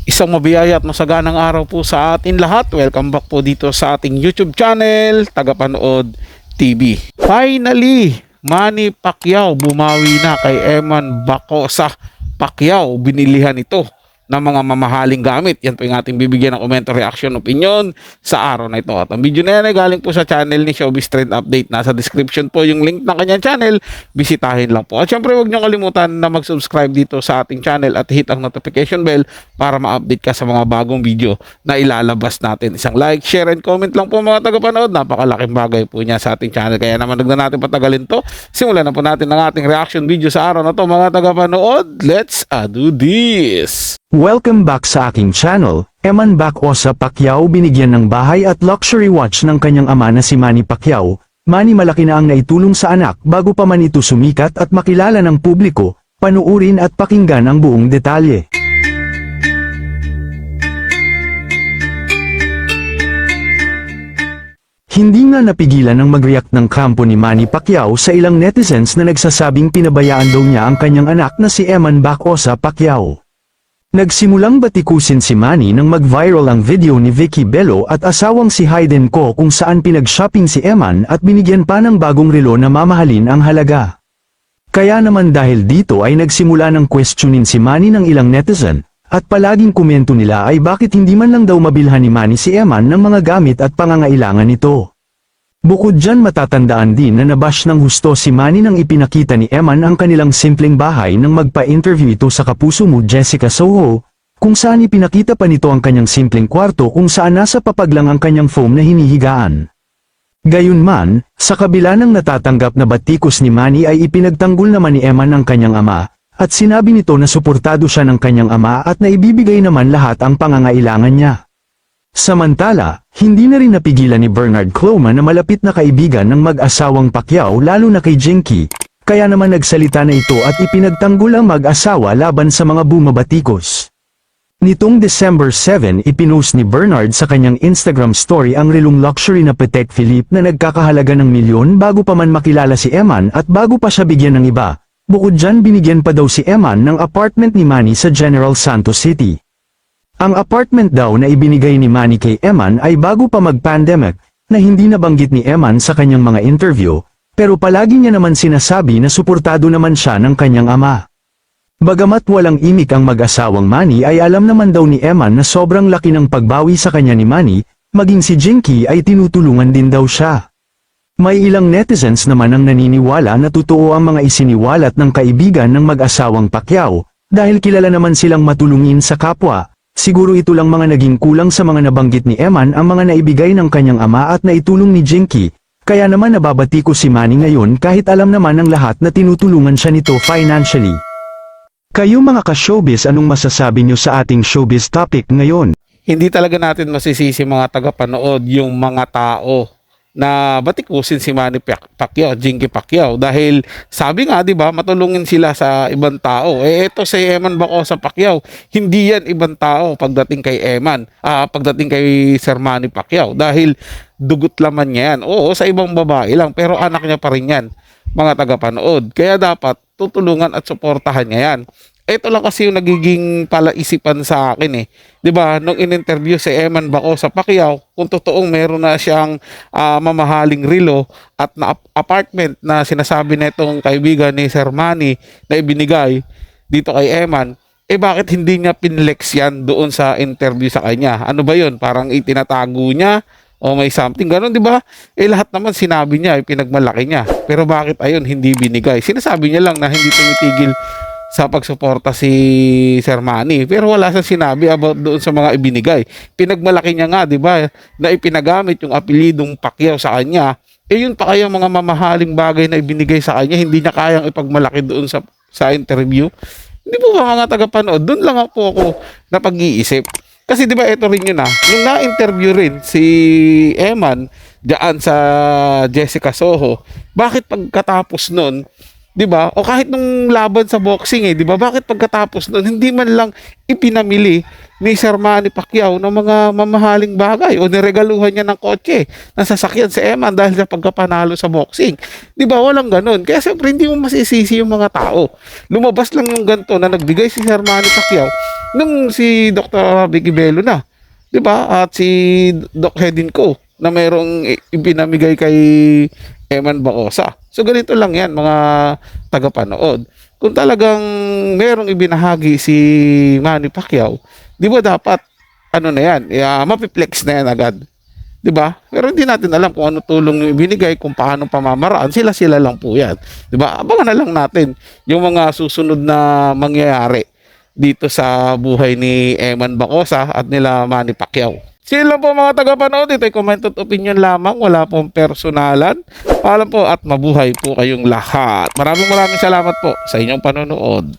Isang mabiyaya at masaganang araw po sa atin lahat. Welcome back po dito sa ating YouTube channel, Tagapanood TV. Finally, Manny Pacquiao bumawi na kay Eman Bacosa Pacquiao. Binilihan ito ng mga mamahaling gamit. Yan po yung ating bibigyan ng komento, reaction, opinion sa araw na ito. At ang video na yan ay galing po sa channel ni Showbiz Trend Update. Nasa description po yung link ng kanyang channel. Bisitahin lang po. At syempre huwag niyo kalimutan na mag-subscribe dito sa ating channel at hit ang notification bell para ma-update ka sa mga bagong video na ilalabas natin. Isang like, share, and comment lang po mga tagapanood. Napakalaking bagay po niya sa ating channel. Kaya naman huwag na natin patagalin to. Simulan na po natin ang ating reaction video sa araw na to mga tagapanood. Let's do this! Welcome back sa aking channel. Eman Bacosa Pacquiao binigyan ng bahay at luxury watch ng kanyang ama na si Manny Pacquiao. Manny, malaki na ang naitulong sa anak bago pa man ito sumikat at makilala ng publiko. Panuurin at pakinggan ang buong detalye. Hindi nga napigilan ng mag-react ng kampo ni Manny Pacquiao sa ilang netizens na nagsasabing pinabayaan daw niya ang kanyang anak na si Eman Bacosa Pacquiao. Nagsimulang batikusin si Manny nang mag-viral ang video ni Vicky Bello at asawang si Hayden Ko kung saan pinag-shopping si Eman at binigyan pa ng bagong relo na mamahalin ang halaga. Kaya naman dahil dito ay nagsimula ng questionin si Manny ng ilang netizen, at palaging komento nila ay bakit hindi man lang daw mabilhan ni Manny si Eman ng mga gamit at pangangailangan nito. Bukod dyan, matatandaan din na nabash ng husto si Manny nang ipinakita ni Eman ang kanilang simpleng bahay nang magpa-interview ito sa kapuso mo Jessica Soho, kung saan ipinakita pa nito ang kanyang simpleng kwarto kung saan nasa papag lang ang kanyang foam na hinihigaan. Gayunman, sa kabila ng natatanggap na batikos ni Manny ay ipinagtanggol naman ni Eman ang kanyang ama, at sinabi nito na suportado siya ng kanyang ama at naibibigay naman lahat ang pangangailangan niya. Samantala, hindi na rin napigilan ni Bernard Cloma na malapit na kaibigan ng mag-asawang Pacquiao lalo na kay Jinky, kaya naman nagsalita na ito at ipinagtanggol ang mag-asawa laban sa mga bumabatikos. Nitong December 7, ipinost ni Bernard sa kanyang Instagram story ang relong luxury na Patek Philippe na nagkakahalaga ng milyon bago pa man makilala si Eman at bago pa siya bigyan ng iba. Bukod dyan, binigyan pa daw si Eman ng apartment ni Manny sa General Santos City. Ang apartment daw na ibinigay ni Manny kay Eman ay bago pa mag-pandemic, na hindi nabanggit ni Eman sa kanyang mga interview, pero palagi niya naman sinasabi na suportado naman siya ng kanyang ama. Bagamat walang imik ang mag-asawang Manny ay alam naman daw ni Eman na sobrang laki ng pagbawi sa kanya ni Manny, maging si Jinky ay tinutulungan din daw siya. May ilang netizens naman ang naniniwala na totoo ang mga isiniwalat ng kaibigan ng mag-asawang Pacquiao, dahil kilala naman silang matulungin sa kapwa. Siguro ito lang mga naging kulang sa mga nabanggit ni Eman ang mga naibigay ng kanyang ama at naitulong ni Jinky, kaya naman nababatiko si Manny ngayon kahit alam naman ng lahat na tinutulungan siya nito financially. Kayo mga ka-showbiz, anong masasabi nyo sa ating showbiz topic ngayon? Hindi talaga natin masisisi mga tagapanood yung mga tao na batikusin si Manny Pacquiao, Jinky Pacquiao, dahil sabi nga 'di ba, matulungin sila sa ibang tao. Ito si Eman Bacosa Pacquiao, hindi yan ibang tao pagdating kay Eman, pagdating kay Sir Manny Pacquiao, dahil dugot laman niya yan. Oo, sa ibang babae lang, pero anak niya pa rin yan, mga tagapanood. Kaya dapat tutulungan at suportahan niya yan. Ito lang kasi yung nagiging palaisipan sa akin eh. 'Di ba? Nung in-interview si Eman Bacosa Pacquiao, kung totoong meron na siyang mamahaling relo at na apartment na sinasabi na itong kaibigan ni Sir Manny na ibinigay dito kay Eman, bakit hindi niya pinlex yan doon sa interview sa kanya? Ano ba 'yun? Parang itinatago niya o may something ganun, 'di ba? Lahat naman sinabi niya, pinagmalaki niya. Pero bakit ayun hindi binigay? Sinasabi niya lang na hindi tumitigil sa pagsuporta si Sir Manny, pero wala siyang sinabi about doon sa mga ibinigay. Pinagmalaki niya nga, 'di ba, na ipinagamit yung apelidong Pacquiao sa kanya. Yun pa kaya mga mamahaling bagay na ibinigay sa kanya, hindi niya kayang ipagmalaki doon sa interview. Hindi po ba mga tagapanood? Doon lang po ako napag-iisip. Kasi 'di ba, ito rin yun nung na-interview rin si Eman diyan sa Jessica Soho, bakit pagkatapos nun, 'di ba? O kahit nung laban sa boxing 'di ba? Bakit pagkatapos noon hindi man lang ipinamili ni Sir Manny Pacquiao ng mga mamahaling bagay o niregaluhan niya ng kotse, ng sasakyan si Eman dahil sa pagkapanalo sa boxing? 'Di ba? Walang ganoon. Kaya siyempre hindi mo masisisi yung mga tao. Lumabas lang yung ganto na nagbigay si Sir Manny Pacquiao nung si Dr. Vicky Bello na, 'di ba? At si Doc Hedin ko na mayroong ipinamigay kay Eman Bacosa. So ganito lang 'yan mga tagapanood. Kung talagang mayroong ibinahagi si Manny Pacquiao, 'di ba dapat ano na 'yan, mapiplex na 'yan agad. 'Di ba? Pero hindi natin alam kung ano tulong yung ibinigay, kung paano pamamaraan. Sila lang po 'yan. 'Di ba? Abangan na lang natin yung mga susunod na mangyayari dito sa buhay ni Eman Bacosa at nila Manny Pacquiao. Sila po mga tagapanood, ito ay comment at opinion lamang, wala pong personalan. Paalam po at mabuhay po kayong lahat. Maraming salamat po sa inyong panonood.